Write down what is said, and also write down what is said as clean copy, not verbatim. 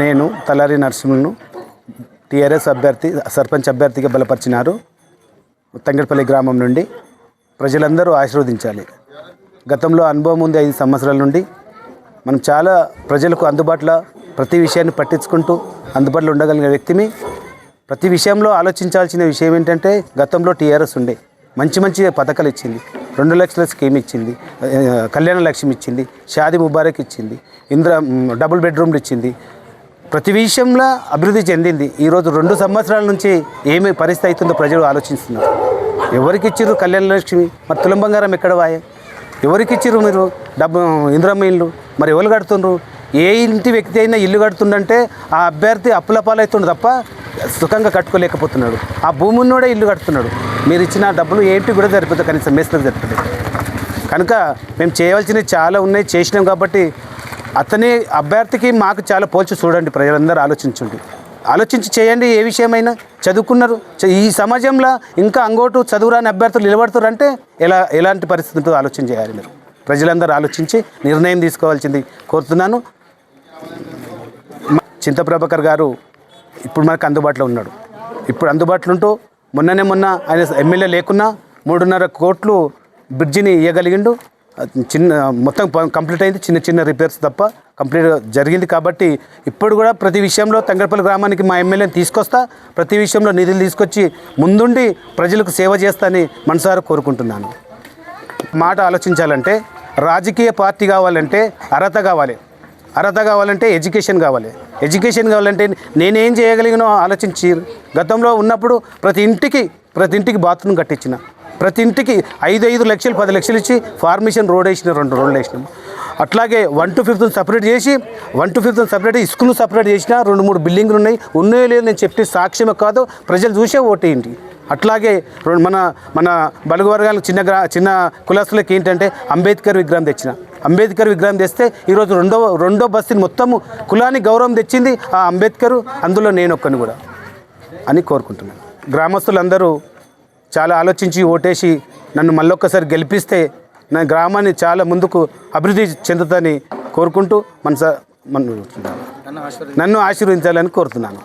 నేను తలారి నరసింహను టీఆర్ఎస్ అభ్యర్థి సర్పంచ్ అభ్యర్థిగా బలపరిచినారు. తంగడపల్లి గ్రామం నుండి ప్రజలందరూ ఆశీర్వదించాలి. గతంలో అనుభవం ఉంది 5 సంవత్సరాల నుండి. మనం చాలా ప్రజలకు అందుబాటులో ప్రతి విషయాన్ని పట్టించుకుంటూ అందుబాటులో ఉండగలిగిన వ్యక్తిని. ప్రతి విషయంలో ఆలోచించాల్సిన విషయం ఏంటంటే గతంలో టీఆర్ఎస్ ఉండే మంచి పథకాలు ఇచ్చింది. 2 లక్షల స్కీమ్ ఇచ్చింది, కళ్యాణ లక్ష్మి ఇచ్చింది, షాదీ ముబారక్ ఇచ్చింది, డబుల్ బెడ్రూమ్లు ఇచ్చింది. ప్రతి విషయంలో అభివృద్ధి చెందింది. ఈరోజు 2 సంవత్సరాల నుంచి ఏమి పరిస్థితి అవుతుందో ప్రజలు ఆలోచిస్తున్నారు. ఎవరికి ఇచ్చిర్రు కళ్యాణ లక్ష్మి? మరి తులం బంగారం ఎక్కడ వాయే? ఎవరికి ఇచ్చిర్రు మీరు ఇందిరమ్మ ఇల్లు? మరి ఎవరు కడుతుండ్రు? ఏ ఇంటి వ్యక్తి అయినా ఇల్లు కడుతుండంటే ఆ అభ్యర్థి అప్పుల పాలవుతుండు తప్ప సుఖంగా కట్టుకోలేకపోతున్నాడు. ఆ భూమి ఉన్నోడే ఇల్లు కడుతున్నాడు. మీరు ఇచ్చిన డబ్బులు ఏంటి కూడా సరిపోతుంది, కనీసం మేస్త్రికి సరిపోతుంది. కనుక మేము చేయవలసినవి చాలా ఉన్నాయి, చేసినాం. కాబట్టి అతని అభ్యర్థికి మాకు చాలా పోల్చి చూడండి. ప్రజలందరూ ఆలోచించి చేయండి. ఏ విషయమైనా చదువుకున్నారు. ఈ సమాజంలో ఇంకా అంగోటు చదువురాని అభ్యర్థులు నిలబడుతారంటే ఎలాంటి పరిస్థితి ఉంటుందో ఆలోచన చేయాలి. మీరు ప్రజలందరూ ఆలోచించి నిర్ణయం తీసుకోవాల్సింది కోరుతున్నాను. చింతప్రభాకర్ గారు ఇప్పుడు మనకు అందుబాటులో ఉన్నాడు. ఇప్పుడు అందుబాటులో ఉంటూ మొన్న ఆయన ఎమ్మెల్యే లేకున్నా 3.5 కోట్లు బ్రిడ్జిని ఇవ్వగలిగిండు. మొత్తం కంప్లీట్ అయింది. చిన్న రిపేర్స్ తప్ప కంప్లీట్గా జరిగింది. కాబట్టి ఇప్పుడు కూడా ప్రతి విషయంలో తంగడపల్లి గ్రామానికి మా ఎమ్మెల్యేని తీసుకొస్తా, ప్రతి విషయంలో నిధులు తీసుకొచ్చి ముందుండి ప్రజలకు సేవ చేస్తానని మనసారా కోరుకుంటున్నాను. మాట ఆలోచించాలంటే రాజకీయ పార్టీ కావాలంటే అర్హత కావాలంటే ఎడ్యుకేషన్ కావాలంటే నేనేం చేయగలిగినో ఆలోచించి గతంలో ఉన్నప్పుడు ప్రతి ఇంటికి బాత్రూమ్ కట్టించిన, ప్రతి ఇంటికి 5 లక్షలు 10 లక్షలు ఇచ్చి ఫార్మేషన్ రోడ్ వేసిన, 2 రోడ్లు వేసినాము. అట్లాగే 1 to 5th సపరేట్ చేసి 1 to 5th separate school separate చేసిన, 2-3 బిల్డింగ్లు ఉన్నాయో లేదో నేను చెప్పే సాక్ష్యమే కాదు, ప్రజలు చూసే ఓటేయండి. అట్లాగే మన బలుగు వర్గాలు చిన్న కులస్తులకి ఏంటంటే అంబేద్కర్ విగ్రహం తెస్తే ఈరోజు రెండో బస్సుని మొత్తము కులానికి గౌరవం తెచ్చింది ఆ అంబేద్కర్. అందులో నేను ఒక్కని కూడా అని కోరుకుంటున్నాను. గ్రామస్తులందరూ చాలా ఆలోచించి ఓటేసి నన్ను మళ్ళొక్కసారి గెలిపిస్తే నా గ్రామాన్ని చాలా ముందుకు అభివృద్ధి చెందుతుందని కోరుకుంటూ నన్ను ఆశీర్వదించాలని కోరుతున్నాను.